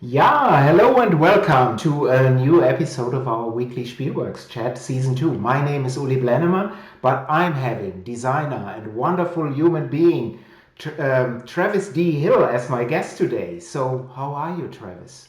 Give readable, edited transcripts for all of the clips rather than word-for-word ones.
Yeah, hello and welcome to a new episode of our weekly Spielworxx chat, season 2. My name is Uli Blennemann, but I'm having designer and wonderful human being Travis D. Hill as my guest today. So, how are you, Travis?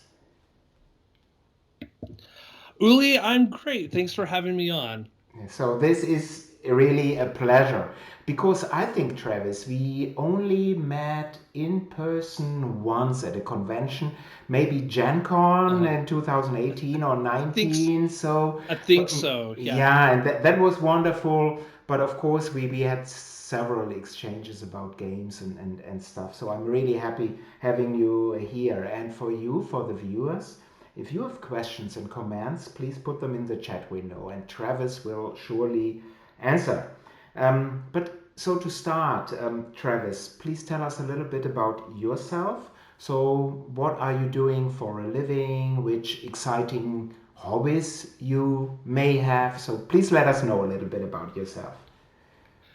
Uli, I'm great. Thanks for having me on. So this is really a pleasure because I think, Travis, we only met in person once at a convention, maybe Gen Con Uh, in 2018 or I think s- 19. I think so. Yeah. Yeah, and that was wonderful. But of course, we had several exchanges about games and stuff. So I'm really happy having you here. And for you, for the viewers, if you have questions and comments, please put them in the chat window, and Travis will surely answer. But so to start, Travis, please tell us a little bit about yourself. So, what are you doing for a living? Which exciting hobbies you may have? So, please let us know a little bit about yourself.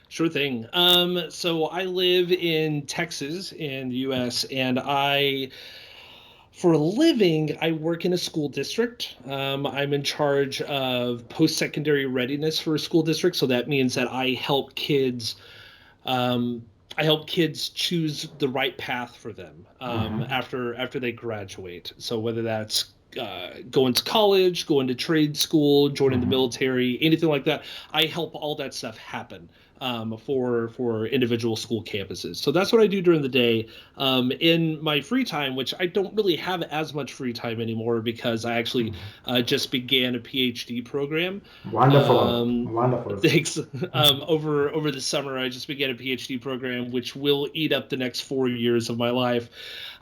Sure thing. So I live in Texas in the US, and for a living, I work in a school district. I'm in charge of post-secondary readiness for a school district. So that means that um, I help kids choose the right path for them after they graduate. So whether that's going to college, going to trade school, joining the military, anything like that, I help all that stuff happen for individual school campuses. So that's what I do during the day. In my free time, which I don't really have as much free time anymore because I actually just began a PhD program. Wonderful, Um, wonderful. Thanks. Over the summer, I just began a PhD program, which will eat up the next 4 years of my life.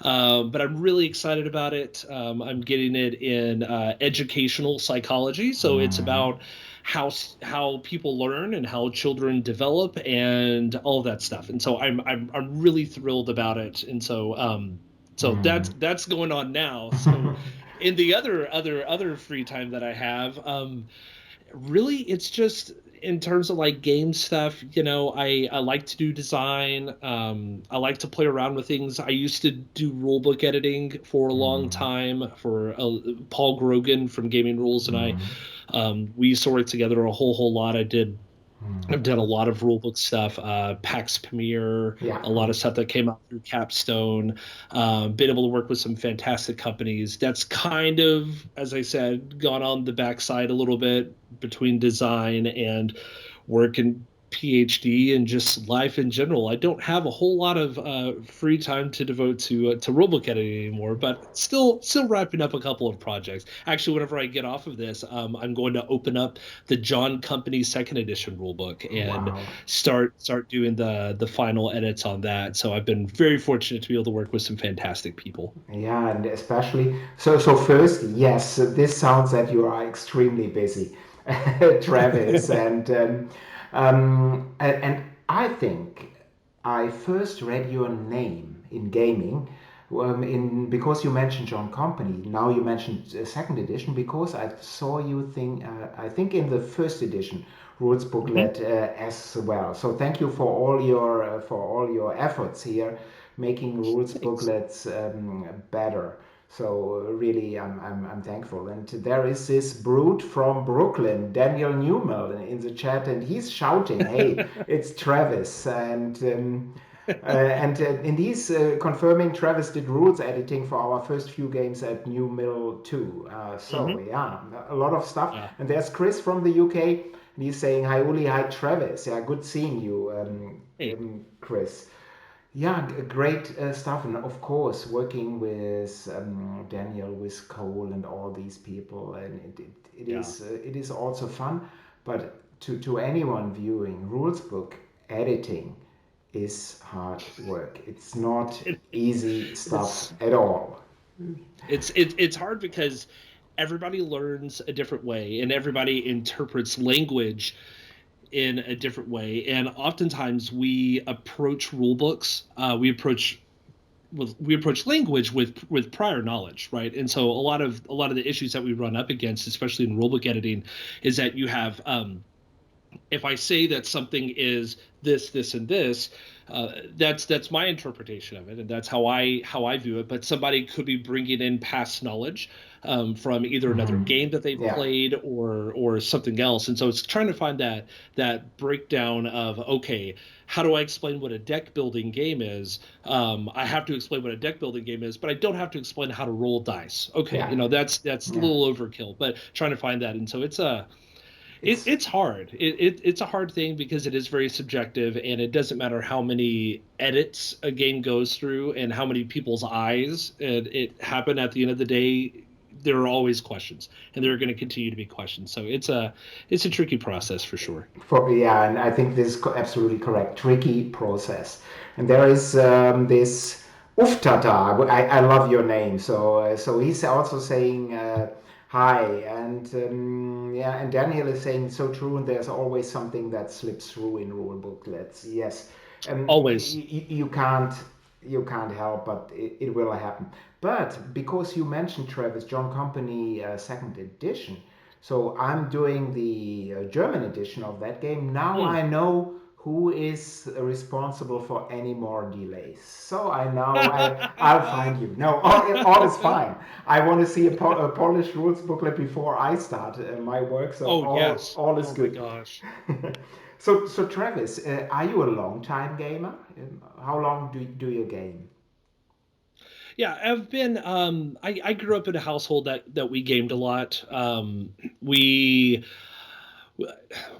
But I'm really excited about it. I'm getting it in educational psychology, so it's about how how people learn and how children develop and all of that stuff. And so I'm really thrilled about it. And so that's going on now. So in the other free time that I have, really it's just in terms of like game stuff. I like to do design. I like to play around with things. I used to do rulebook editing for a long time for Paul Grogan from Gaming Rules, and we used to work together a whole lot. I've done a lot of rulebook stuff, PAX Premiere, Yeah. a lot of stuff that came out through Capstone. Been able to work with some fantastic companies. That's kind of, as I said, gone on the backside a little bit between design and work and PhD and just life in general. I don't have a whole lot of free time to devote to rulebook editing anymore, but still wrapping up a couple of projects. Actually, whenever I get off of this, I'm going to open up the John Company second edition rulebook and Wow. start doing the final edits on that. So I've been very fortunate to be able to work with some fantastic people. Yeah, and especially so first, yes, this sounds that you are extremely busy, Travis, and I think I first read your name in gaming, in because you mentioned John Company. Now you mentioned second edition because I saw you I think in the first edition rules Mhm. booklet as well. So thank you for all your efforts here making rules Thanks. booklets better. So really, I'm thankful. And there is this brute from Brooklyn, Daniel Newell, in the chat, and he's shouting, "Hey, it's Travis!" And he's confirming Travis did rules editing for our first few games at New Mill too. So Hmm. yeah, a lot of stuff. Yeah. And there's Chris from the UK, and he's saying, "Hi Uli, hi Travis." Yeah, good seeing you, Hey. Chris. Yeah, great stuff, and of course, working with Daniel, with Cole, and all these people, and Yeah. it is also fun. But to anyone viewing, rules book editing is hard work. It's not It, easy stuff it's at all. it's hard because everybody learns a different way and everybody interprets language in a different way. And oftentimes we approach rule books, we approach language with prior knowledge, right? And so a lot of the issues that we run up against, especially in rulebook editing, is that you have if I say that something is this, this, and this, that's my interpretation of it, and that's how I view it. But somebody could be bringing in past knowledge from either another Hmm. game that they've Yeah. played or something else, and so it's trying to find that breakdown of, okay, how do I explain what a deck building game is? I have to explain what a deck building game is, but I don't have to explain how to roll dice. Okay, Yeah. that's a Yeah. little overkill, but trying to find that, and so It's it's hard. It's a hard thing because it is very subjective, and it doesn't matter how many edits a game goes through and how many people's eyes it happen. At the end of the day, there are always questions, and there are going to continue to be questions. So it's a tricky process for sure. for yeah, and I think this is absolutely correct. Tricky process, and there is this Uftata. I love your name. So he's also saying hi, and yeah, and Daniel is saying so true. And there's always something that slips through in rule booklets. Yes, Always. you can't help, but it will happen. But because you mentioned Travis John Company second edition, so I'm doing the German edition of that game. Now Hmm. I know who is responsible for any more delays. So I know I'll find you. No, all is fine. I want to see a Polish rules booklet before I start my work. So Oh all yes. all is Oh my good. gosh. So Travis, are you a long time gamer? How long do you game? Yeah, I've been. I grew up in a household that we gamed a lot. We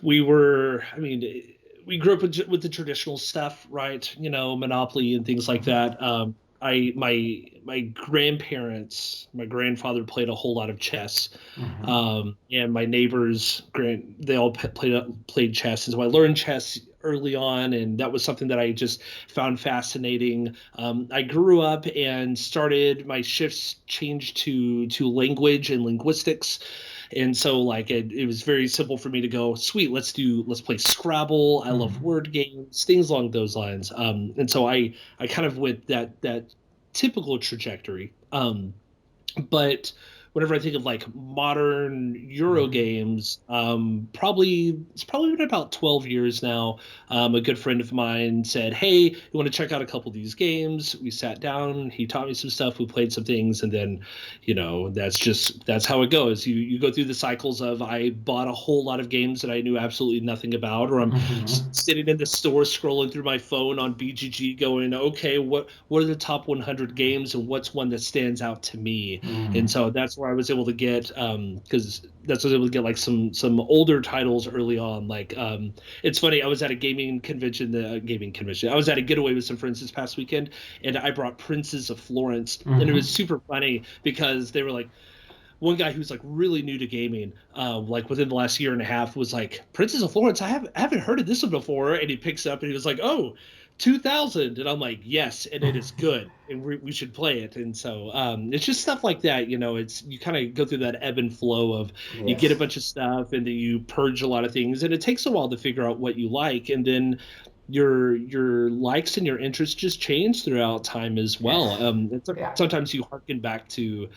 we were. I mean, we grew up with the traditional stuff, right? Monopoly and things like Hmm. that. My grandparents, my grandfather played a whole lot of chess, Hmm. and my neighbors, they all played chess, and so I learned chess early on, and that was something that I just found fascinating. I grew up and started my shifts changed to language and linguistics, and so like it was very simple for me to go, sweet, let's play Scrabble. I love Hmm. word games, things along those lines. And so I kind of went that typical trajectory. But whenever I think of like modern Euro Hmm. games, it's probably been about 12 years now. A good friend of mine said, "Hey, you want to check out a couple of these games?" We sat down, he taught me some stuff, we played some things, and then, that's how it goes. You go through the cycles of, I bought a whole lot of games that I knew absolutely nothing about, or I'm Hmm. sitting in the store scrolling through my phone on BGG, going, okay, what are the top 100 games, and what's one that stands out to me? And Hmm. so that's where I was able to get, because that's what I was able to get, like some older titles early on. Like, it's funny, I was at a gaming convention. I was at a getaway with some friends this past weekend, and I brought Princes of Florence, and it Hmm. was super funny because they were like, one guy who's like really new to gaming, like within the last year and a half, was like, Princess of Florence, I haven't heard of this one before. And he picks up and he was like, oh, 2000. And I'm like, yes, and it is good, and we should play it. And so it's just stuff like that. It's, you kind of go through that ebb and flow of, you get a Yes. bunch of stuff and then you purge a lot of things, and it takes a while to figure out what you like, and then your likes and your interests just change throughout time as well. Yes. Yeah. Sometimes you harken back to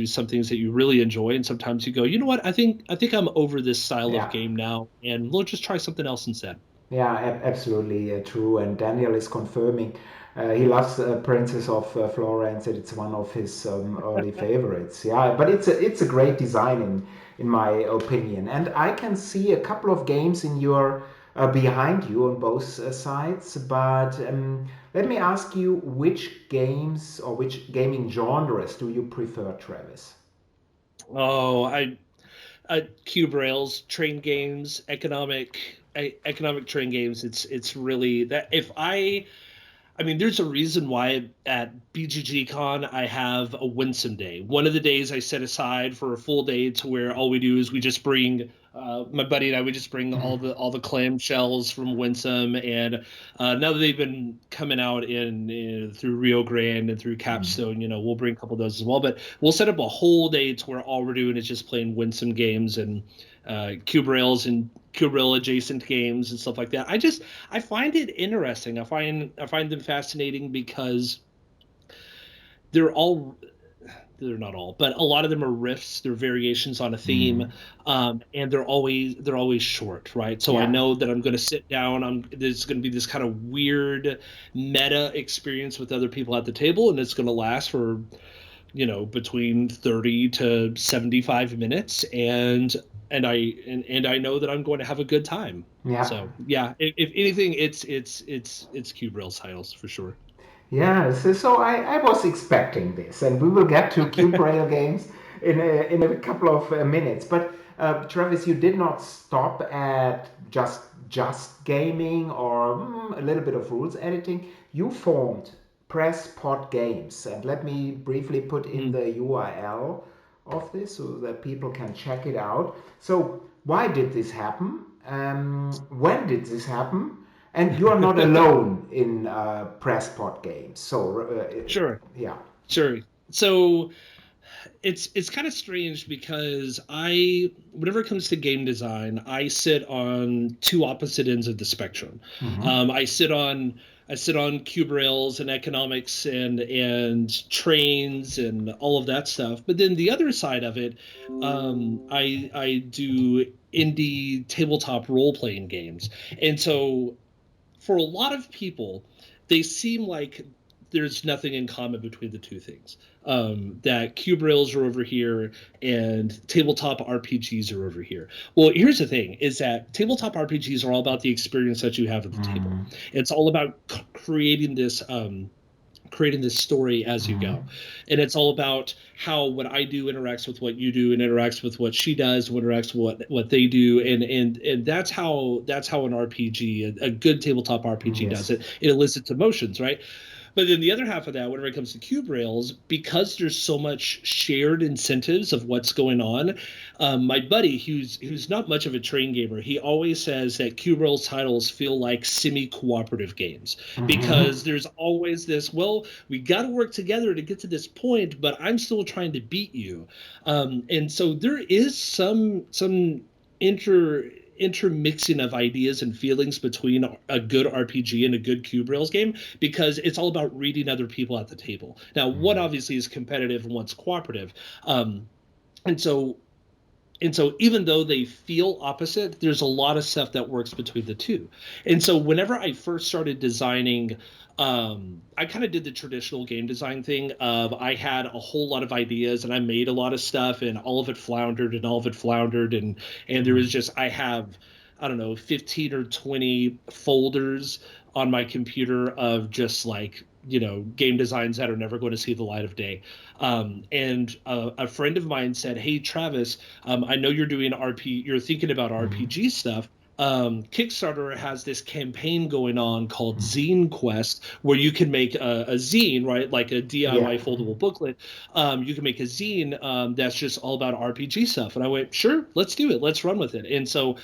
some things that you really enjoy, and sometimes you go, you know what, I think I'm over this style of Yeah. game now, and we'll just try something else instead. Yeah, absolutely true. And Daniel is confirming he loves Princess of Florence, and it's one of his early favorites. Yeah, but it's a great design in my opinion. And I can see a couple of games in your behind you on both sides. But let me ask you, which games or which gaming genres do you prefer, Travis? Oh, cube rails, train games, economic train games. It's really that, I mean, there's a reason why at BGG Con I have a Winsome Day. One of the days I set aside for a full day to where all we do is we just bring, my buddy and I, we just bring all the clam shells from Winsome, and now that they've been coming out in through Rio Grande and through Capstone, we'll bring a couple of those as well. But we'll set up a whole day to where all we're doing is just playing Winsome games and cube rails and cube rail adjacent games and stuff like that. I find it interesting. I find them fascinating because they're all they're not all, but a lot of them are riffs. They're variations on a theme, and they're always short, right? So I Yeah. know that I'm going to sit down. There's going to be this kind of weird meta experience with other people at the table, and it's going to last for between 30 to 75 minutes, and I know that I'm going to have a good time. Yeah. So yeah, if anything, it's Cube Rails titles for sure. Yeah, so I was expecting this, and we will get to Cube Rail games in a couple of minutes. But Travis, you did not stop at just gaming or a little bit of rules editing. You formed Press Pod Games, and let me briefly put in Mhm. the URL of this so that people can check it out. So, why did this happen? When did this happen? And you are not alone in Presspot games. So, Sure, yeah. sure. So it's kind of strange because whenever it comes to game design, I sit on two opposite ends of the spectrum. Mm-hmm. I sit on cube rails and economics and trains and all of that stuff. But then the other side of it, I do indie tabletop role playing games, and so for a lot of people, they seem like there's nothing in common between the two things. That cube rails are over here and tabletop RPGs are over here. Well, here's the thing: is that tabletop RPGs are all about the experience that you have at the table. Mm-hmm. It's all about creating this story as you Mm-hmm. go, and it's all about how what I do interacts with what you do and interacts with what she does, what interacts with what they do, and that's how an RPG, a good tabletop RPG, does Yes. it elicits emotions, right? But then the other half of that, whenever it comes to cube rails, because there's so much shared incentives of what's going on, my buddy, who's not much of a train gamer, he always says that cube rails titles feel like semi-cooperative games Mm-hmm. because there's always this, well, we got to work together to get to this point, but I'm still trying to beat you, and so there is some inter intermixing of ideas and feelings between a good RPG and a good cube rails game because it's all about reading other people at the table. Now, one obviously is competitive and one's cooperative, um, and so even though they feel opposite, there's a lot of stuff that works between the two. And so whenever I first started designing, I kind of did the traditional game design thing of I had a whole lot of ideas and I made a lot of stuff and all of it floundered and all of it floundered and there was just I have I don't know 15 or 20 folders on my computer of just like game designs that are never going to see the light of day. And a friend of mine said, "Hey Travis, I know you're thinking about Mm-hmm. RPG stuff. Kickstarter has this campaign going on called Zine Quest, where you can make a zine, right, like a Yeah. DIY foldable booklet. You can make a zine that's just all about RPG stuff." And I went, "Sure, let's do it. Let's run with it." And so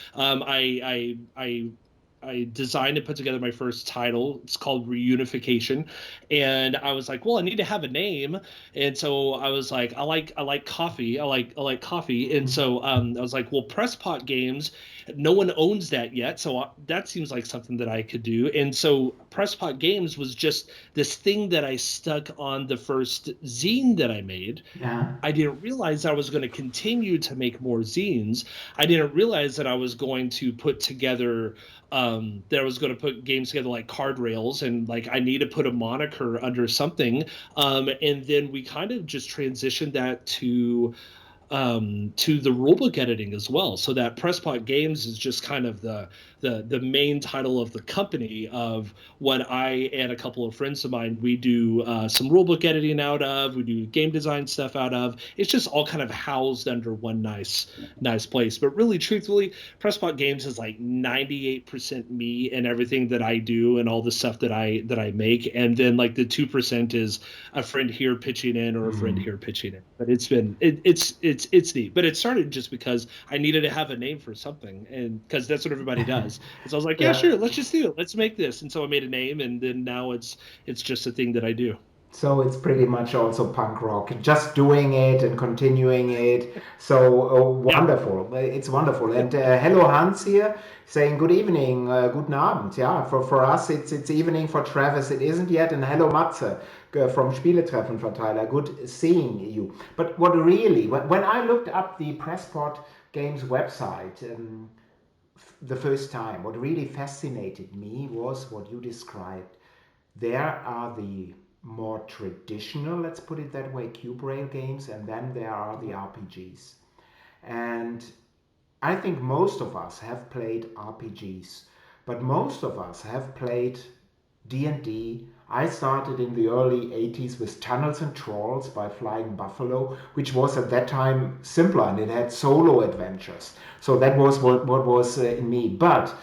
I designed and put together my first title. It's called Reunification, and I was like, "Well, I need to have a name." And so I was like, "I like coffee. I like coffee." And so I was like, "Well, Presspot Games, no one owns that yet, so that seems like something that I could do." And so Presspot Games was just this thing that I stuck on the first zine that I made. Yeah. I didn't realize I was going to continue to make more zines. I didn't realize that I was going to put together that I was going to put games together like Cardrails and like I need to put a moniker under something. And then we kind of just transitioned that to the rulebook editing as well. So that Presspot Games is just kind of the main title of the company of what I and a couple of friends of mine we do some rulebook editing out of. We do game design stuff out of. It's just all kind of housed under one nice place. But really, truthfully, Presspot Games is like 98% me and everything that I do and all the stuff that I make, and then like the 2% is a friend here pitching in or a friend Mm. here pitching in. But it's neat. But it started just because I needed to have a name for something, and because that's what everybody does. And so I was like, yeah, Yeah. sure, let's just do it. Let's make this. And so I made a name, and then now it's just a thing that I do. So it's pretty much also punk rock, just doing it and continuing it. So Yeah. wonderful. It's wonderful. And hello, Hans here, saying good evening, guten Abend. Yeah, for us it's evening. For Travis it isn't yet. And hello, Matze from Spieletreffenverteiler. Good seeing you. But what really, when I looked up the Pressport Games website, the first time, what really fascinated me was what you described. There are the more traditional, let's put it that way, cube rail games, and then there are the RPGs. And I think most of us have played RPGs, but most of us have played D&D. I started in the early 80s with Tunnels and Trolls by Flying Buffalo, which was at that time simpler and it had solo adventures. So that was what was in me. But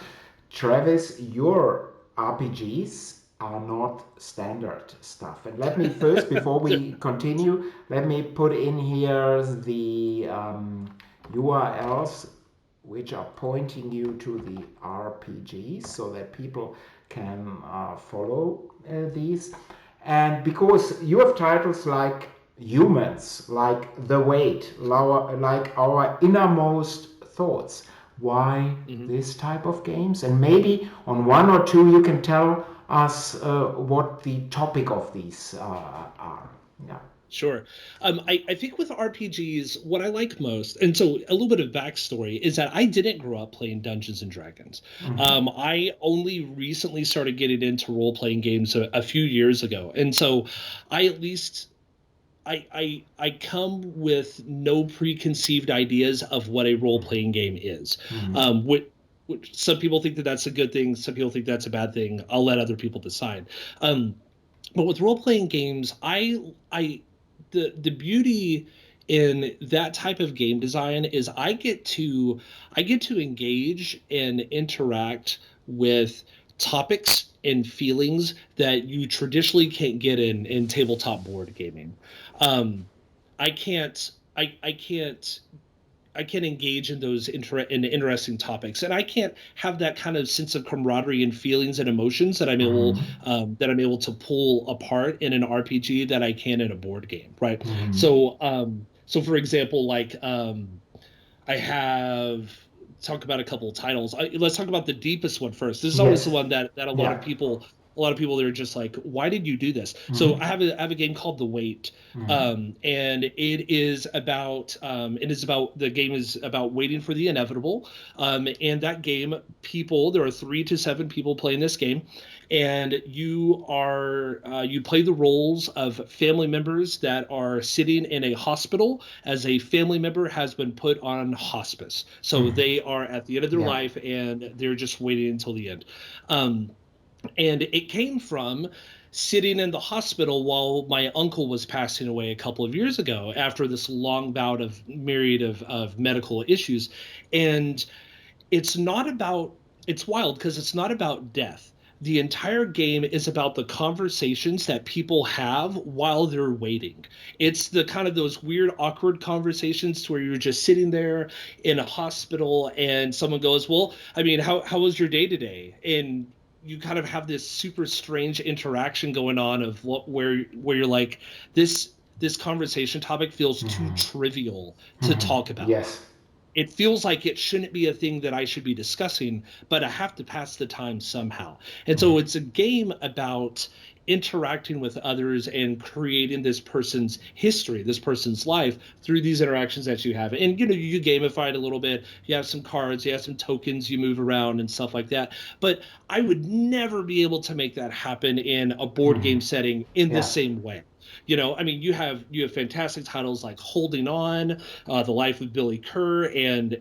Travis, your RPGs are not standard stuff. And let me first, before we continue, let me put in here the URLs which are pointing you to the RPGs so that people can follow these. And because you have titles like Humans, like The Weight, like Our Innermost Thoughts, why Mhm. this type of games? And maybe on one or two you can tell us what the topic of these are. Yeah. Sure. I think with RPGs, what I like most, and so a little bit of backstory is that I didn't grow up playing Dungeons and Dragons. Mm-hmm. I only recently started getting into role-playing games a few years ago, and so I at least I come with no preconceived ideas of what a role-playing game is. Mm-hmm. Which some people think that that's a good thing, some people think that's a bad thing. I'll let other people decide. Um, but with role-playing games, I the beauty in that type of game design is I get to engage and interact with topics and feelings that you traditionally can't get in tabletop board gaming. Um, I can't I can't I can engage in those in interesting topics, and I can't have that kind of sense of camaraderie and feelings and emotions Mm-hmm. that I'm able to pull apart in an RPG that I can in a board game, right? Mm-hmm. So for example, I have talk about a couple of titles. Let's talk about the deepest one first. This is always the Yes. one that Yeah. a lot of people they're just like, why did you do this? So Mm-hmm. I have a game called The Wait, Mm-hmm. and it is about the game is about waiting for the inevitable. And that game, people there are 3 to 7 people playing this game, and you play the roles of family members that are sitting in a hospital as a family member has been put on hospice. So Mm-hmm. they are at the end of their Yeah. life and they're just waiting until the end. Um, and it came from sitting in the hospital while my uncle was passing away a couple of years ago after this long bout of myriad of medical issues. And it's not about it's wild because it's not about death. The entire game is about the conversations that people have while they're waiting. It's the kind of those weird awkward conversations to where you're just sitting there in a hospital and someone goes, well, I mean, how was your day today? And you kind of have this super strange interaction going on of where you're like, this conversation topic feels too Mm-hmm. trivial to Mm-hmm. talk about. Yes. It feels like it shouldn't be a thing that I should be discussing, but I have to pass the time somehow. And Mm-hmm. so it's a game about interacting with others and creating this person's history, this person's life through these interactions that you have. And you gamify it a little bit. You have some cards, you have some tokens you move around and stuff like that. But I would never be able to make that happen in a board Mm-hmm. game setting in the Yeah. same way. I mean, you have fantastic titles like Holding On, The Life of Billy Kerr, and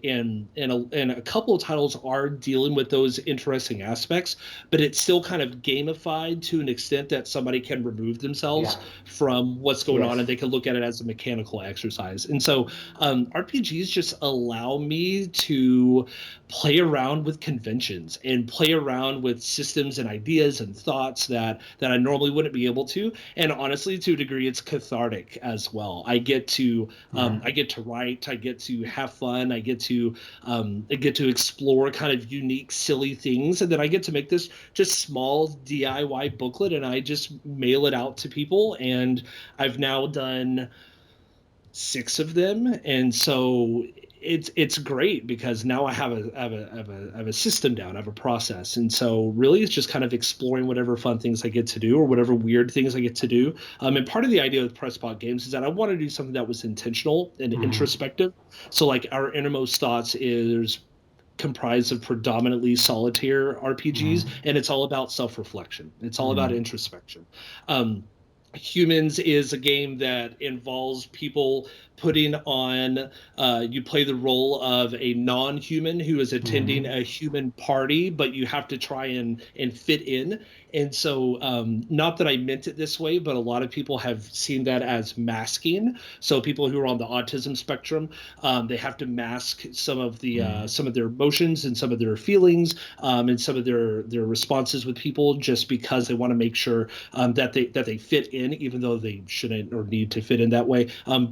a couple of titles are dealing with those interesting aspects, but it's still kind of gamified to an extent that somebody can remove Yeah. themselves from what's going on Yes. and they can look at it as a mechanical exercise. And so RPGs just allow me to play around with conventions and play around with systems and ideas and thoughts that I normally wouldn't be able to. And honestly, to a degree, it's cathartic as well. I get to write, I get to have fun, I get to explore kind of unique, silly things, and then I get to make this just small DIY booklet, and I just mail it out to people. And I've now done 6 of them, and so it's great because now I have a system down, I have a process, and so really it's just kind of exploring whatever fun things I get to do or whatever weird things I get to do. And part of the idea with Pressbot Games is that I want to do something that was intentional and introspective. So like our innermost thoughts is comprised of predominantly solitaire RPGs, and it's all about self-reflection. It's all about introspection. Humans is a game that involves people putting on you play the role of a non-human who is attending a human party, but you have to try and fit in. And so not that I meant it this way, but a lot of people have seen that as masking. So people who are on the autism spectrum, they have to mask some of their emotions and some of their feelings and some of their responses with people, just because they want to make sure that they fit in, even though they shouldn't or need to fit in that way.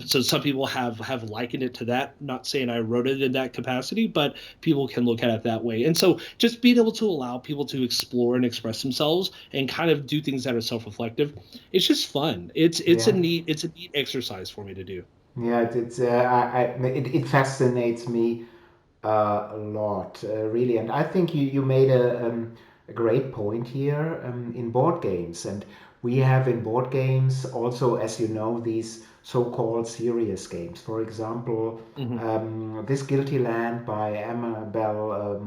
So some people have likened it to that. Not saying I wrote it in that capacity, but people can look at it that way. And so just being able to allow people to explore and express themselves and kind of do things that are self-reflective, it's just fun. It's a neat exercise for me to do. Yeah, it fascinates me a lot, really. And I think you made a great point here in board games. And we have in board games also, as you know, these so-called serious games. For example, this Guilty Land by Amabel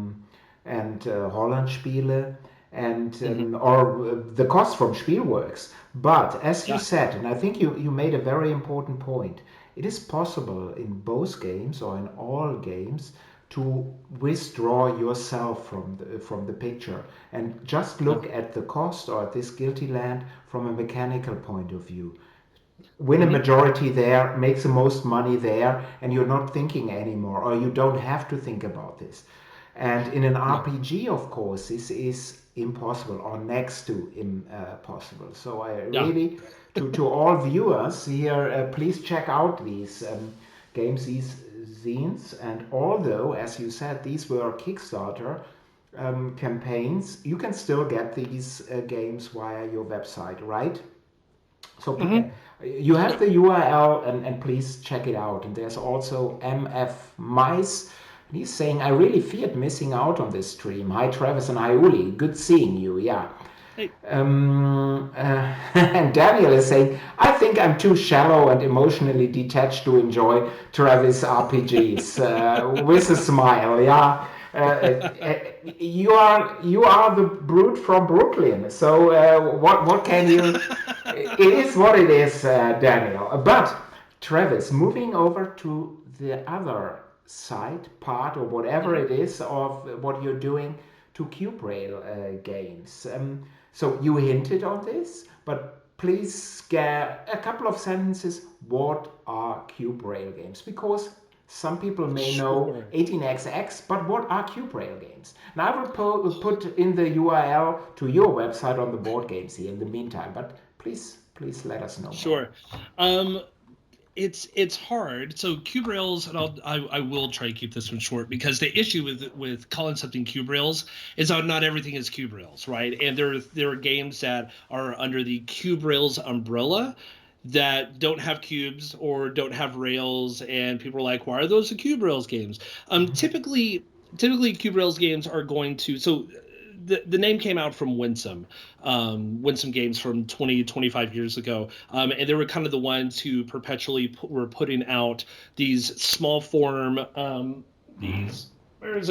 and Holland Spiele, and or the cost from Spielworxx. But as you said, and I think you made a very important point, it is possible in both games or in all games to withdraw yourself from the picture and just look at the cost or at this Guilty Land from a mechanical point of view. Win a majority there, makes the most money there, and you're not thinking anymore, or you don't have to think about this. And in an RPG, of course, this is impossible or next to impossible. So I really, to all viewers here, please check out these games, these zines. And although, as you said, these were Kickstarter campaigns, you can still get these games via your website, right? So you have the URL, and please check it out. And there's also MF Mice. He's saying, I really feared missing out on this stream. Hi, Travis and hi, Uli. Good seeing you. Yeah. Hey. And Daniel is saying, I think I'm too shallow and emotionally detached to enjoy Travis RPGs. With a smile. Yeah. You are the brute from Brooklyn. So what can you? It is what it is, Daniel. But Travis, moving over to the other side part or whatever it is of what you're doing to Cardrail games. So you hinted on this, but please get a couple of sentences. What are Cardrail games? Because some people may know 18xx, but what are Cardrail games? Now I will put in the URL to your website on the board games here in the meantime, but please let us know. Sure. It's hard. So Cardrails, and I will try to keep this one short, because the issue with calling something Cardrails is that not everything is Cardrails, right? And there are games that are under the Cardrails umbrella that don't have cubes or don't have rails, and people are like, why are those the Cardrails games? Typically Cardrails games are going to, so the name came out from Winsome Games from 25 years ago. And they were kind of the ones who perpetually were putting out these small form, where is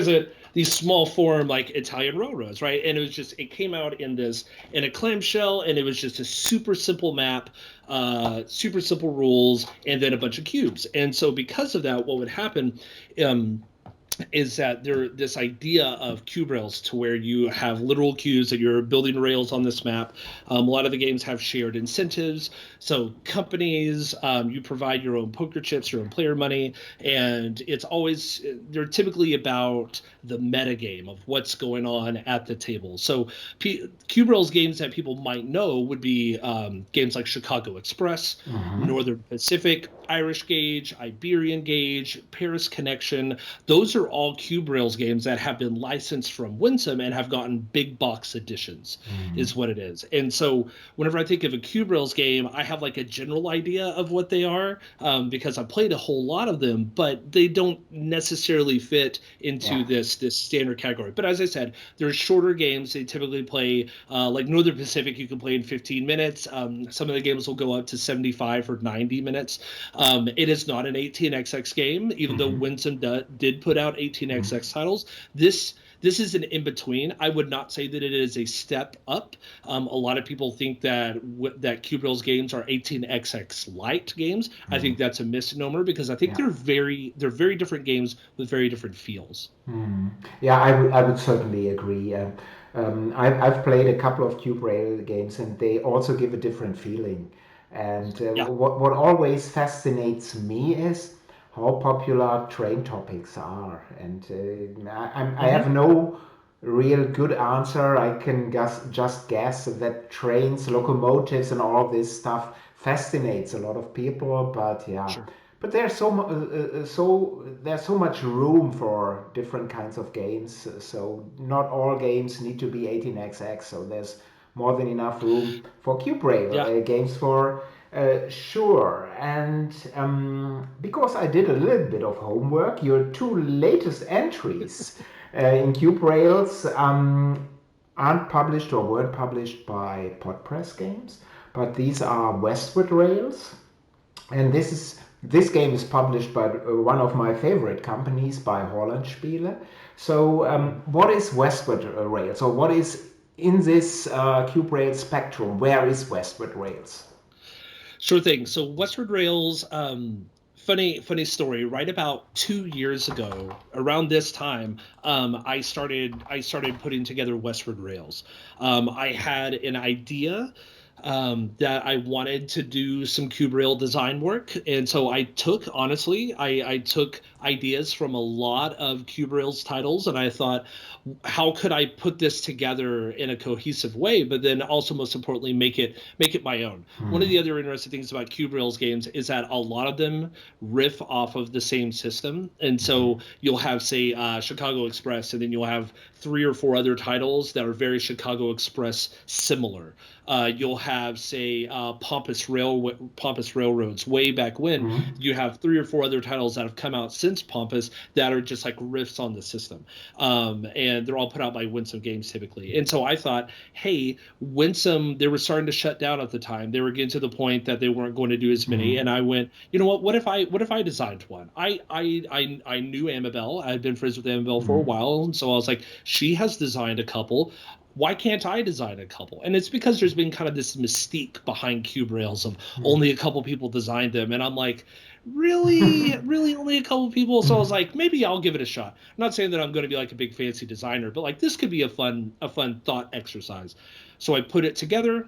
it? These small form, like Italian railroads, right? And it came out in a clamshell, and it was just a super simple map, super simple rules, and then a bunch of cubes. And so because of that, what would happen, is that this idea of cube rails to where you have literal cubes that you're building rails on this map. A lot of the games have shared incentives. So companies, you provide your own poker chips, your own player money, and they're typically about the meta game of what's going on at the table. So cube rails games that people might know would be games like Chicago Express, Northern Pacific, Irish Gauge, Iberian Gauge, Paris Connection. Those are all cube rails games that have been licensed from Winsome and have gotten big box editions, is what it is. And so whenever I think of a cube rails game, I have like a general idea of what they are, because I played a whole lot of them, but they don't necessarily fit into this standard category. But as I said, they're shorter games. They typically play like Northern Pacific, you can play in 15 minutes. Some of the games will go up to 75 or 90 minutes. It is not an 18xx game, even though Winsome did put out 18xx titles. This is an in-between. I would not say that it is a step up. A lot of people think that Cube Rails games are 18xx light games. I think that's a misnomer, because I think they're very different games with very different feels. Yeah, I would certainly agree. I've played a couple of Cube Rail games, and they also give a different feeling. And what always fascinates me is how popular train topics are. And I have no real good answer. I can just guess that trains, locomotives, and all of this stuff fascinates a lot of people. But Sure. but there's there's so much room for different kinds of games. So not all games need to be 18xx. So there's more than enough room for Cube Rail games for sure. And because I did a little bit of homework, your two latest entries in Cube Rails aren't published or weren't published by Podpress Games, but these are Westward Rails, and this game is published by one of my favorite companies, by Hollandspiele. So what is Westward Rails? So what is in this Cube Rails spectrum? Where is Westward Rails? Sure thing. So Westward Rails, funny story. Right about 2 years ago, around this time, I started putting together Westward Rails. I had an idea that I wanted to do some cube rail design work, and so I took ideas from a lot of cube rails titles, and I thought, how could I put this together in a cohesive way, but then also, most importantly, make it my own. One of the other interesting things about cube rails games is that a lot of them riff off of the same system, and so you'll have, say, Chicago Express, and then you'll have 3 or 4 other titles that are very Chicago Express similar. You'll have, say, Pompous Railroads way back when. You have 3 or 4 other titles that have come out since Pompous that are just like riffs on the system. And they're all put out by Winsome Games typically. And so I thought, hey, Winsome, they were starting to shut down at the time. They were getting to the point that they weren't going to do as many. And I went, you know what if I designed one? I knew Amabel. I had been friends with Amabel for a while. And so I was like, she has designed a couple. Why can't I design a couple? And it's because there's been kind of this mystique behind cube rails of only a couple people designed them. And I'm like, really only a couple people? So I was like, maybe I'll give it a shot. I'm not saying that I'm going to be like a big fancy designer, but like this could be a fun thought exercise. So I put it together,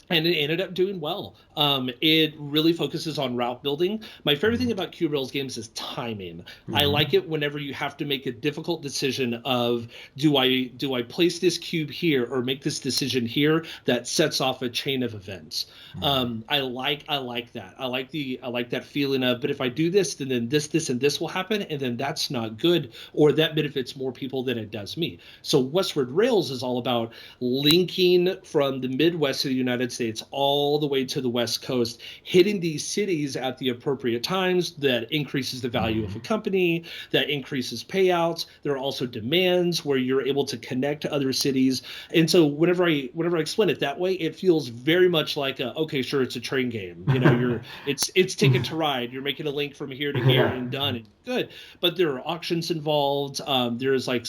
and it ended up doing well. It really focuses on route building. My favorite thing about Cube Rails games is timing. I like it whenever you have to make a difficult decision of, do I place this cube here or make this decision here that sets off a chain of events. I like that. I like that feeling of, but if I do this, then this and this will happen, and then that's not good, or that benefits more people than it does me. So Westward Rails is all about linking from the Midwest of the United States all the way to the West Coast, hitting these cities at the appropriate times. That increases the value of a company, that increases payouts. There are also demands where you're able to connect to other cities. And so whenever I explain it that way, it feels very much like okay, sure, it's a train game. You know, it's Ticket to Ride. You're making a link from here to here and done. And good. But there are auctions involved. There's some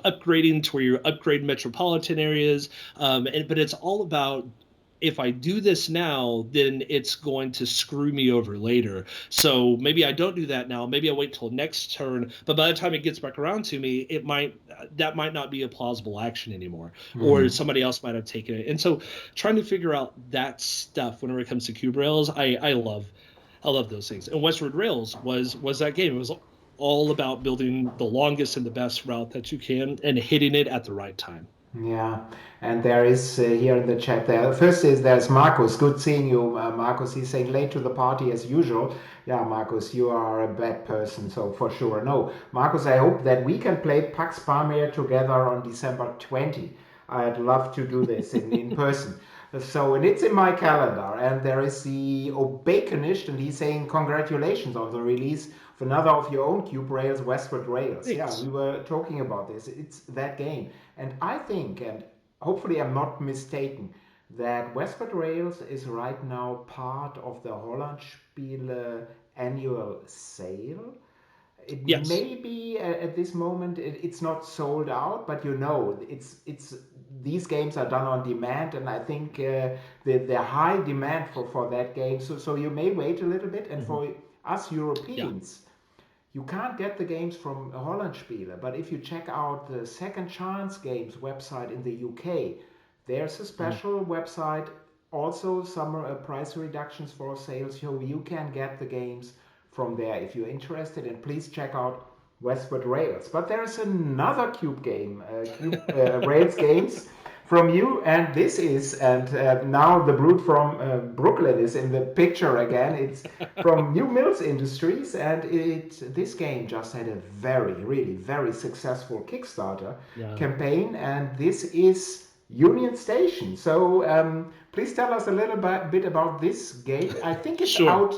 upgrading to where you upgrade metropolitan areas. But it's all about if I do this now, then it's going to screw me over later. So maybe I don't do that now. Maybe I wait till next turn. But by the time it gets back around to me, that might not be a plausible action anymore, or Mhm. somebody else might have taken it. And so trying to figure out that stuff whenever it comes to cube rails, I love those things. And Westward Rails was that game. It was all about building the longest and the best route that you can and hitting it at the right time. Yeah, and there is here in the chat there. First is there's Marcus. Good seeing you, Marcus. He's saying late to the party as usual. Yeah, Marcus, you are a bad person, so for sure. No, Marcus, I hope that we can play Pax Pamir together on December 20. I'd love to do this in person. So, and it's in my calendar. And there is the Obaconist, and he's saying congratulations on the release of another of your own Cube Rails, Westward Rails. Yeah, we Thanks. were talking about this. It's that game. And I think, and hopefully I'm not mistaken, that Westward Rails is right now part of the Hollandspiele annual sale. It Yes. may be at this moment it's not sold out, but it's these games are done on demand, and I think the high demand for that game. So you may wait a little bit, and Mhm. for us Yeah. Europeans, you can't get the games from Hollandspiele, but if you check out the Second Chance Games website in the UK, there's a Mhm. special website, also some price reductions for sales, so you can get the games from there if you're interested. And please check out Westward Rails. But there's another Cube game, Cube Rails games from you, and this is, and now the brute from Brooklyn is in the picture again. It's from New Mills Industries, and this game just had a really very successful Kickstarter Yeah. campaign, and this is Union Station. So please tell us a little bit about this game. I think it's Sure. out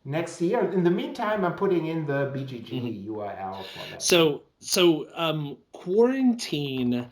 next year. In the meantime, I'm putting in the Mhm. BGG URL for that. Quarantine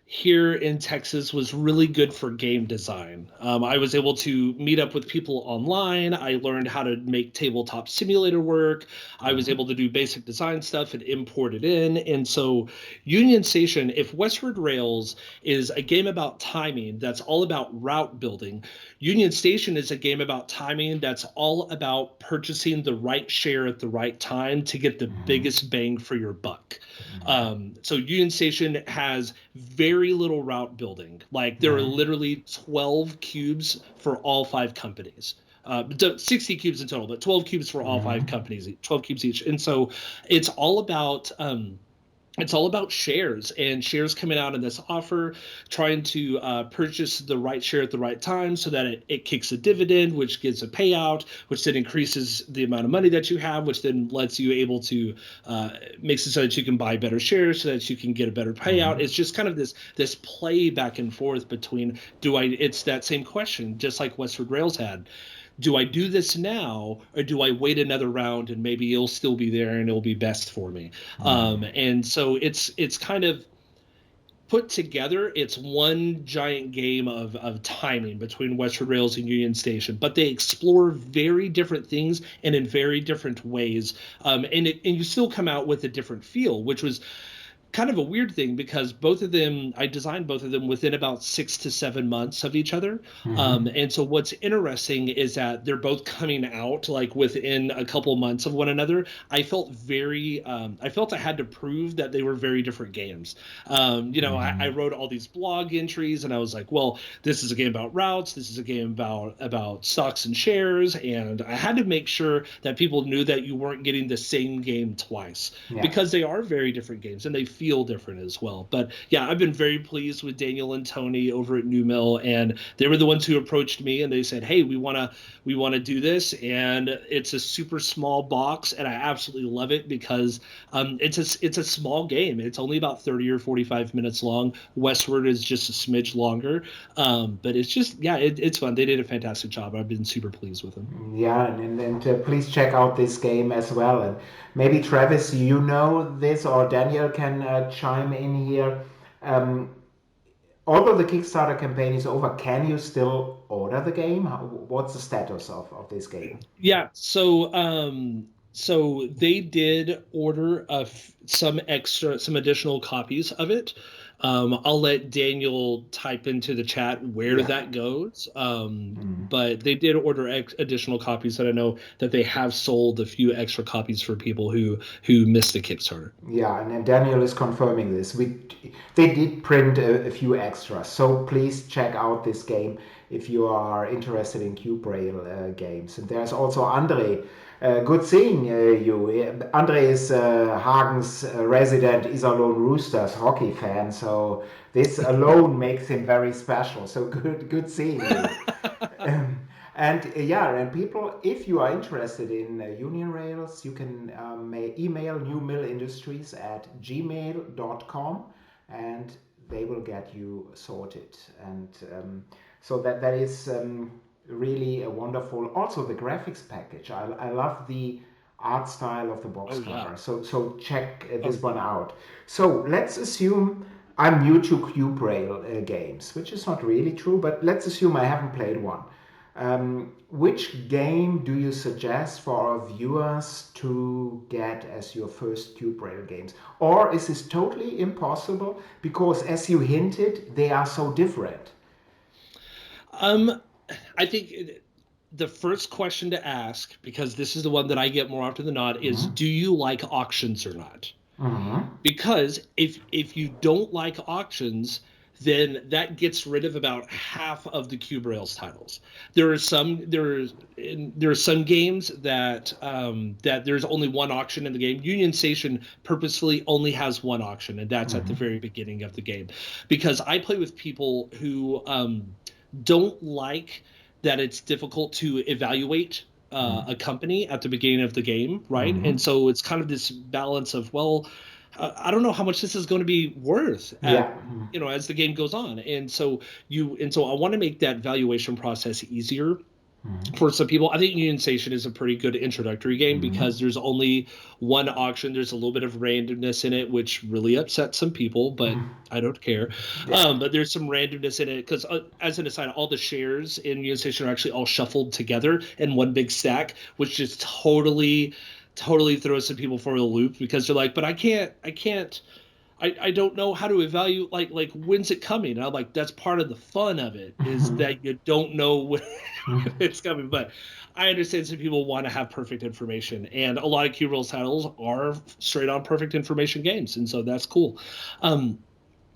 here in Texas was really good for game design. I was able to meet up with people online. I learned how to make tabletop simulator work. I was Mhm. able to do basic design stuff and import it in. And so, Union Station, if Westward Rails is a game about timing that's all about route building, Union Station is a game about timing that's all about purchasing the right share at the right time to get the Mhm. biggest bang for your buck. Mhm. So Union Station has very little route building. Like there are Mhm. literally 12 cubes for all five companies. 60 cubes in total, but 12 cubes for all five Mhm. companies, 12 cubes each. And so it's all about it's all about shares and shares coming out in this offer, trying to purchase the right share at the right time so that it kicks a dividend, which gives a payout, which then increases the amount of money that you have, which then lets you able to makes it so that you can buy better shares so that you can get a better payout. Mhm. It's just kind of this play back and forth between it's that same question, just like Westward Rails had, do I do this now or do I wait another round and maybe it'll still be there and it'll be best for me? Mhm. And so it's kind of put together. It's one giant game of timing between Westward Rails and Union Station, but they explore very different things and in very different ways. And you still come out with a different feel, which was kind of a weird thing because I designed both of them within about 6 to 7 months of each other. Mhm. And so what's interesting is that they're both coming out like within a couple months of one another. I felt I had to prove that they were very different games. I Mhm. wrote all these blog entries and I was like, well, this is a game about routes. This is a game about stocks and shares. And I had to make sure that people knew that you weren't getting the same game twice Yeah. because they are very different games and they feel different as well. But yeah, I've been very pleased with Daniel and Tony over at New Mill, and they were the ones who approached me and they said, "Hey, we want to do this," and it's a super small box, and I absolutely love it because it's a small game. It's only about 30 or 45 minutes long. Westward is just a smidge longer, but it's just it's fun. They did a fantastic job. I've been super pleased with them. Yeah, and please check out this game as well. And maybe Travis, you know this, or Daniel can chime in here. Um, Although the Kickstarter campaign is over, can you still order the game? What's the status of this game? Yeah, so they did order some additional copies of it. I'll let Daniel type into the chat where Yeah. that goes. But they did order additional copies, and I know that they have sold a few extra copies for people who missed the Kickstarter. Yeah, and then Daniel is confirming this. They did print a few extras, so please check out this game if you are interested in Cardrail games. And there's also Andre. Good seeing you. Andre is Hagen's resident Iserlohn Roosters hockey fan, so this alone makes him very special. So good seeing you. And people, if you are interested in Union Rails, you can email New Mill Industries at gmail.com, and they will get you sorted. And so that is really a wonderful. Also, the graphics package. I love the art style of the box Oh yeah. cover. So check this Oh, one out. So let's assume I'm new to Cardrail games, which is not really true, but let's assume I haven't played one. Which game do you suggest for our viewers to get as your first Cardrail games? Or is this totally impossible? Because as you hinted, they are so different. I think the first question to ask, because this is the one that I get more often than not, is do you like auctions or not? Because if you don't like auctions, then that gets rid of about half of the Cardrail's titles. There are some games that that there's only one auction in the game. Union Station purposefully only has one auction, and that's at the very beginning of the game, because I play with people who don't like that it's difficult to evaluate a company at the beginning of the game, right? And so it's kind of this balance of, well, I don't know how much this is going to be worth Yeah. as the game goes on. And so I want to make that valuation process easier for some people. I think Union Station is a pretty good introductory game because there's only one auction. There's a little bit of randomness in it, which really upsets some people, but I don't care. But there's some randomness in it because, as an aside, all the shares in Union Station are actually all shuffled together in one big stack, which just totally throws some people for a loop because they're like, but I don't know how to evaluate like when's it coming. And I'm like, that's part of the fun of it is that you don't know when it's coming. But I understand some people want to have perfect information, and a lot of Cardrail's titles are straight on perfect information games, and so that's cool.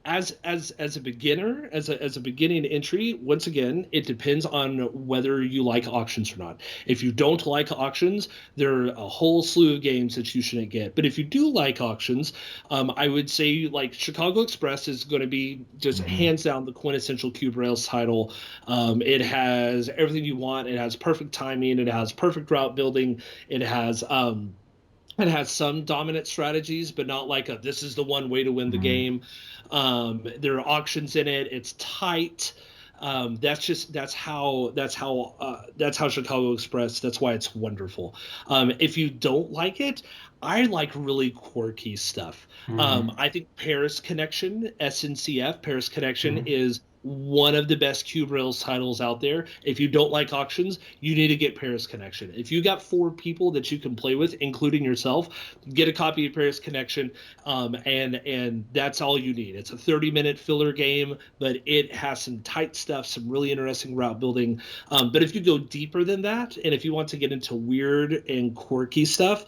As a beginner, as a beginning entry, once again, it depends on whether you like auctions or not. If you don't like auctions, there are a whole slew of games that you shouldn't get. But if you do like auctions, I would say like Chicago Express is going to be just hands down the quintessential Cardrail's title. It has everything you want. It has perfect timing. It has perfect route building. It has some dominant strategies, but not like this is the one way to win the game. There are auctions in it. It's tight. That's how Chicago Express. That's why it's wonderful. If you don't like it, I like really quirky stuff. I think Paris Connection, SNCF, Paris Connection is one of the best Cardrail's titles out there. If you don't like auctions, you need to get Paris Connection. If you got 4 people that you can play with, including yourself, get a copy of Paris Connection, and that's all you need. It's a 30-minute filler game, but it has some tight stuff, some really interesting route building. But if you go deeper than that, and if you want to get into weird and quirky stuff,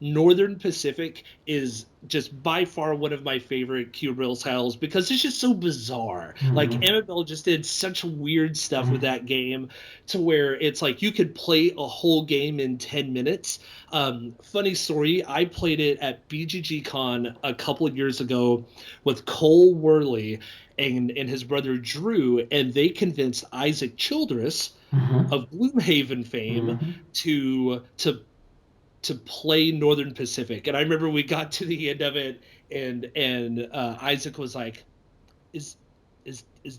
Northern Pacific is just by far one of my favorite Cardrail titles because it's just so bizarre. Like Amabel just did such weird stuff with that game to where it's like you could play a whole game in 10 minutes. Funny story, I played it at BGG Con a couple of years ago with Cole Worley and his brother Drew, and they convinced Isaac Childress of Gloomhaven fame to play Northern Pacific. And I remember we got to the end of it, and Isaac was like, "Is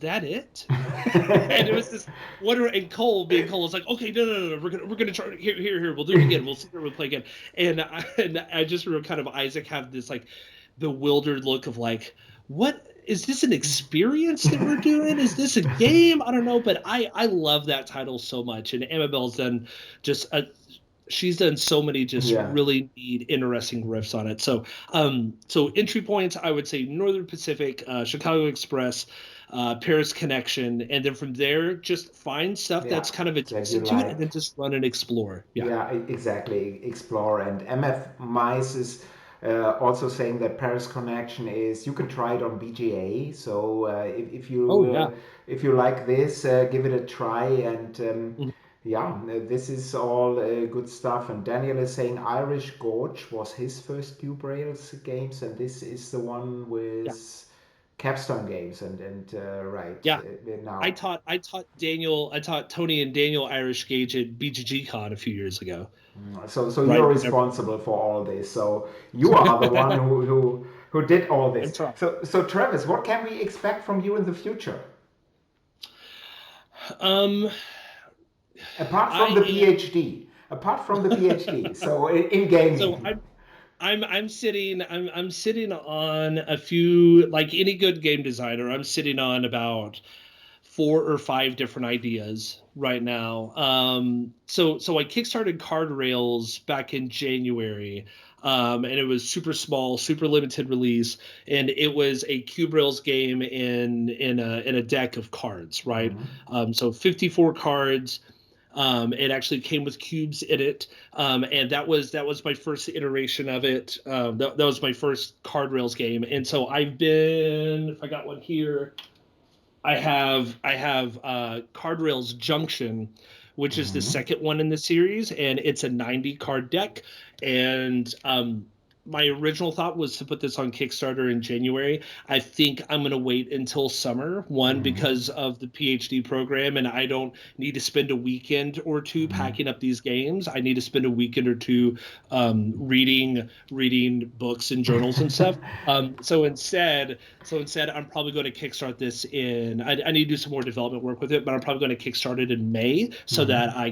that it?" And it was this wonder. And Cole was like, "Okay, no, we're gonna try here. We'll do it again. We'll sit there, we'll play again." And I just remember kind of Isaac have this like bewildered look of like, "What is this, an experience that we're doing? Is this a game? I don't know." But I love that title so much, and Amabel's done just she's done so many just Yeah. really neat, interesting riffs on it. So entry points, I would say Northern Pacific, Chicago Express, Paris Connection, and then from there, just find stuff Yeah, that's kind of that you adjacent to it, and then like. just run and explore. Yeah. Yeah, exactly. Explore and MF Mice is also saying that Paris Connection is you can try it on BGA. So Oh yeah. if you like this, give it a try. And Mhm. yeah, this is all good stuff. And Daniel is saying Irish Gorge was his first Cube Rails games, and this is the one Yeah. with Capstone Games. And right Yeah. now. I taught Tony and Daniel Irish Gauge at BGG Con a few years ago. So you're Right. responsible for all this. So you are the one who did all I'm this. trying. So Travis, what can we expect from you in the future? Um, Apart from I the am PhD. Apart from the PhD. So in gaming. so I'm sitting on a few, like any good game designer. I'm sitting on about 4 or 5 different ideas right now. So I kickstarted Cardrails back in January. And it was super small, super limited release, and it was a Cube Rails game in a deck of cards, right? Mhm. So 54 cards. It actually came with cubes in it, and that was my first iteration of it. That was my first Card Rails game, and so I've been. If I got one here, I have Card Rails Junction, which is the Mhm. second one in the series, and it's a 90 card deck. And my original thought was to put this on Kickstarter in January. I think I'm going to wait until summer, one Mhm. because of the PhD program, and I don't need to spend a weekend or two Mhm. packing up these games. I need to spend a weekend or two reading books and journals and stuff. So instead, I'm probably going to kickstart this in. I need to do some more development work with it, but I'm probably going to kickstart it in May Mhm. so that I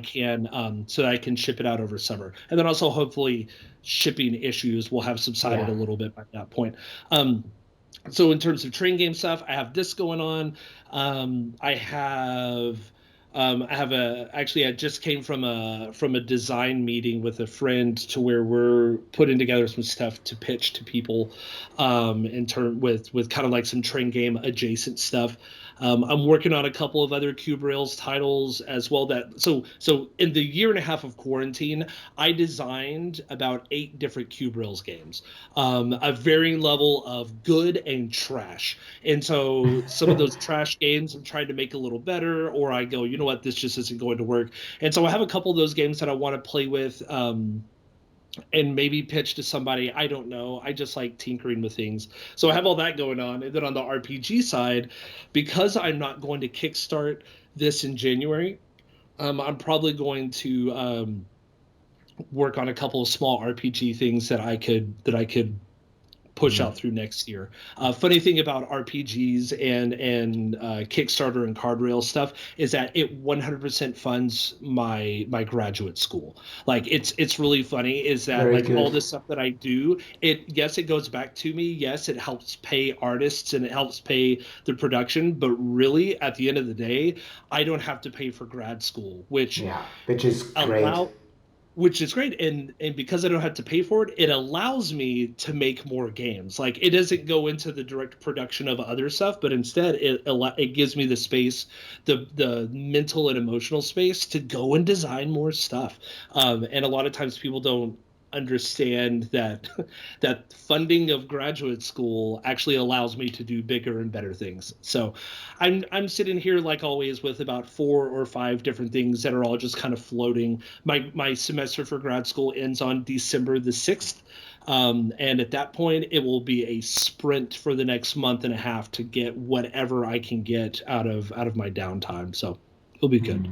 can ship it out over summer, and then also hopefully shipping issues will have subsided Yeah. a little bit by that point. Um, so in terms of train game stuff, I have this going on. I have a actually I just came from a design meeting with a friend to where we're putting together some stuff to pitch to people in turn with kind of like some train game adjacent stuff. I'm working on a couple of other Cube Rails titles as well. So in the year and a half of quarantine, I designed about 8 different Cube Rails games, a varying level of good and trash. And so some of those trash games I'm trying to make a little better, or I go, you know what, this just isn't going to work. And so I have a couple of those games that I want to play with. And maybe pitch to somebody. I don't know. I just like tinkering with things. So I have all that going on. And then on the RPG side, because I'm not going to kickstart this in January, I'm probably going to work on a couple of small RPG things that I could push out Mhm. through next year. Funny thing about RPGs and Kickstarter and Cardrail stuff is that it 100% funds my graduate school. Like it's really funny is that Very like all good. this stuff that I do, it goes back to me. Yes, it helps pay artists and it helps pay the production, but really at the end of the day, I don't have to pay for grad school, Yeah, which is great. allow which is great. And because I don't have to pay for it, it allows me to make more games. Like it doesn't go into the direct production of other stuff, but instead it gives me the space, the mental and emotional space to go and design more stuff. And a lot of times people don't understand that that funding of graduate school actually allows me to do bigger and better things. So I'm sitting here like always with about 4 or 5 different things that are all just kind of floating. My semester for grad school ends on December the 6th. And at that point, it will be a sprint for the next month and a half to get whatever I can get out of my downtime. So it'll be good.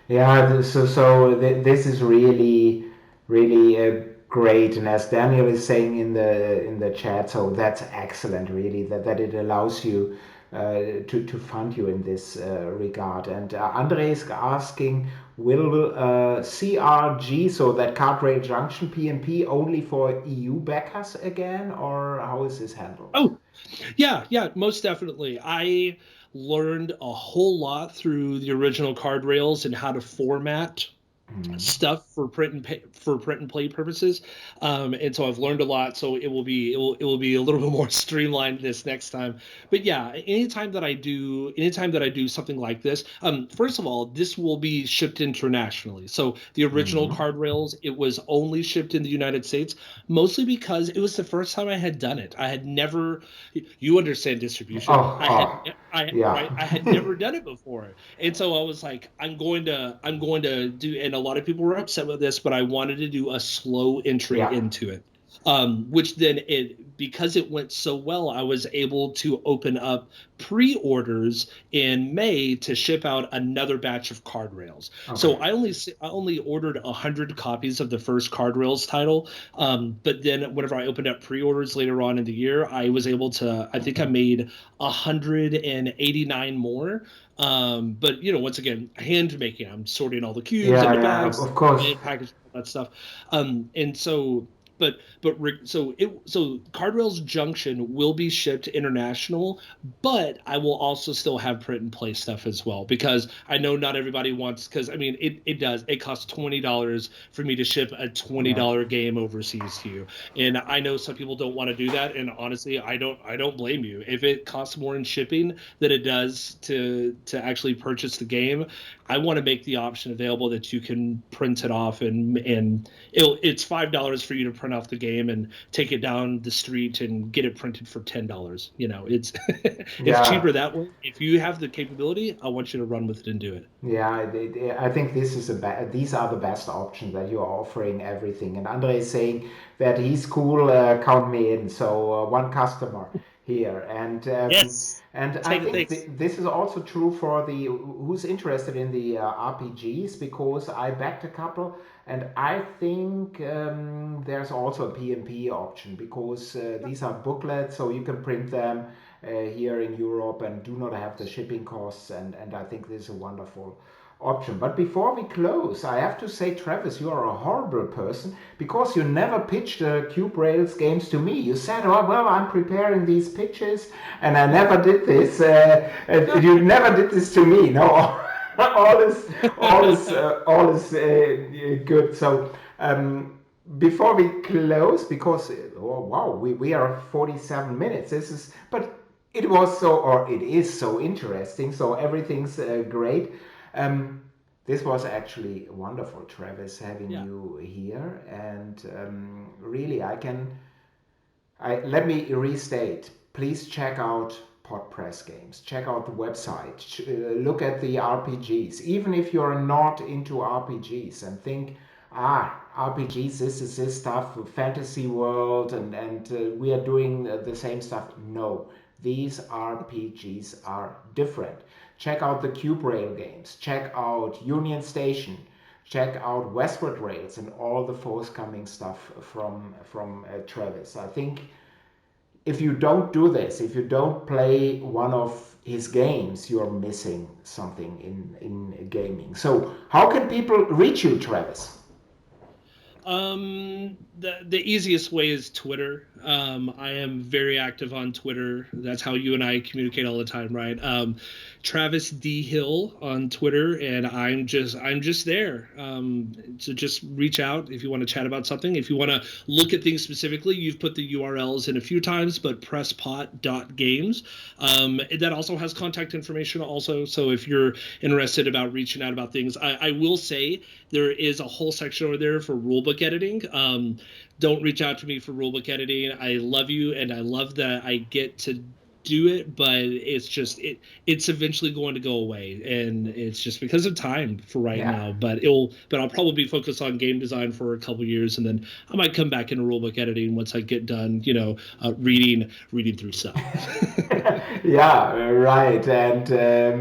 Yeah, this is really great, and as Daniel is saying in the chat, so that's excellent, really, that it allows you to fund you in this regard. And Andre is asking, will CRG, so that Cardrail Junction PMP, only for EU backers again, or how is this handled? Oh, yeah, yeah, most definitely. I learned a whole lot through the original card rails and how to format. stuff for print and play purposes, and so I've learned a lot. So it will be a little bit more streamlined this next time. But yeah, anytime that I do something like this, first of all, this will be shipped internationally. So the original Mm-hmm. Cardrails, it was only shipped in the United States, mostly because it was the first time I had done it. I had never, you understand distribution. Oh, oh, Right, yeah. I had never done it before. And so I was like, I'm going to do, and a lot of people were upset with this, but I wanted to do a slow entry Yeah. into it. Which then because it went so well, I was able to open up pre-orders in May to ship out another batch of card rails. So Okay. I only ordered 100 copies of the first card rails title, but then whenever I opened up pre-orders later on in the year, I was able to. I think I made 189 more. But once again, hand making. I'm sorting all the cubes Yeah, into yeah, bags, of course. and packaging all that stuff. And so so Cardrail's Junction will be shipped international, but I will also still have print and play stuff as well, because I know not everybody wants, because I mean it costs $20 for me to ship a Yeah. $20 game overseas to you. And I know some people don't want to do that, and honestly I don't blame you. If it costs more in shipping than it does to actually purchase the game, I want to make the option available that you can print it off, and it's $5 for you to print off the game and take it down the street and get it printed for $10. It's it's Yeah. cheaper that way. If you have the capability, I want you to run with it and do it. Yeah, I think this is these are the best options that you're offering everything. And Andre is saying that he's cool. Count me in. So one customer here, Yes. and I think Thanks. this is also true for the who's interested in the RPGs, because I backed a couple, and I think there's also a PMP option, because these are booklets, so you can print them here in Europe and do not have the shipping costs. And I think this is a wonderful option. But before we close, I have to say, Travis, you are a horrible person, because you never pitched the Cube Rails games to me. You said, "Oh well, I'm preparing these pitches," and I never did this. You never did this to me. No, all is good. So. Before we close, because oh wow, we are 47 minutes. This is, but it was so, or it is so interesting. So everything's great. Um, this was actually wonderful, Travis, having Yeah. you here. And really, let me restate. Please check out Podpress Games. Check out the website. Look at the RPGs. Even if you're not into RPGs and think, RPGs, this is this stuff, fantasy world, and we are doing the same stuff. No, these RPGs are different. Check out the Cube Rail games. Check out Union Station. Check out Westward Rails and all the forthcoming stuff from Travis. I think if you don't do this, if you don't play one of his games, you're missing something in gaming. So, how can people reach you, Travis? The easiest way is Twitter. I am very active on Twitter. That's how you and I communicate all the time, right? Travis D Hill on Twitter, and I'm just there. So just reach out if you want to chat about something. If you want to look at things specifically, you've put the URLs in a few times, but presspot.games. That also has contact information also. So if you're interested about reaching out about things, I will say there is a whole section over there for rulebook editing. Don't reach out to me for rulebook editing. I love you, and I love that I get to do it, but it's eventually going to go away, and it's just because of time for right Yeah. now. But I'll probably be focused on game design for a couple years, and then I might come back into rulebook editing once I get done, reading through stuff. Yeah, right. And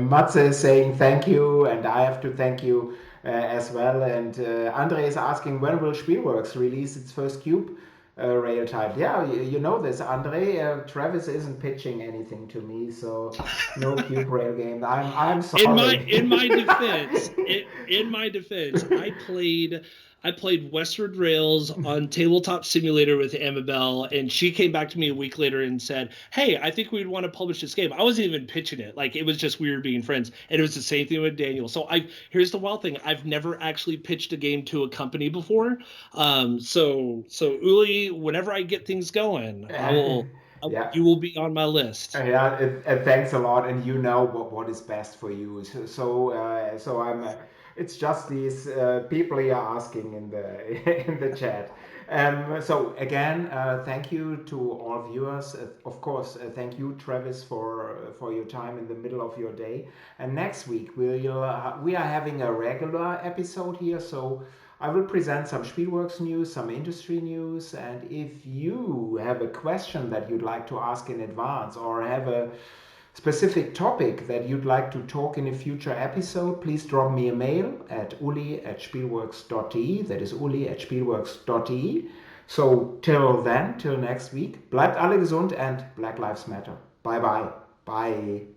Matze is saying thank you, and I have to thank you as well. And Andre is asking, when will Spielworxx release its first Cube rail type? Yeah, you know this, Andre. Travis isn't pitching anything to me, so no Cube rail game. I'm in my sorry. in my defense, in my defense, I played I played Westward Rails on Tabletop Simulator with Amabel, and she came back to me a week later and said, "Hey, I think we'd want to publish this game." I wasn't even pitching it; like it was just we were being friends, and it was the same thing with Daniel. So I here's the wild thing: I've never actually pitched a game to a company before. So Uli, whenever I get things going, Yeah. you will be on my list. Yeah, thanks a lot, and you know what is best for you. So I'm. It's just these people here asking in the in the chat. So again, thank you to all viewers. Of course, thank you, Travis, for your time in the middle of your day. And next week we are having a regular episode here. So I will present some Spielworxx news, some industry news, and if you have a question that you'd like to ask in advance or have a specific topic that you'd like to talk in a future episode, please drop me a mail at uli@spielworxx.de. That is uli@spielworxx.de. So till then, till next week, bleibt alle gesund and Black Lives Matter. Bye bye. Bye.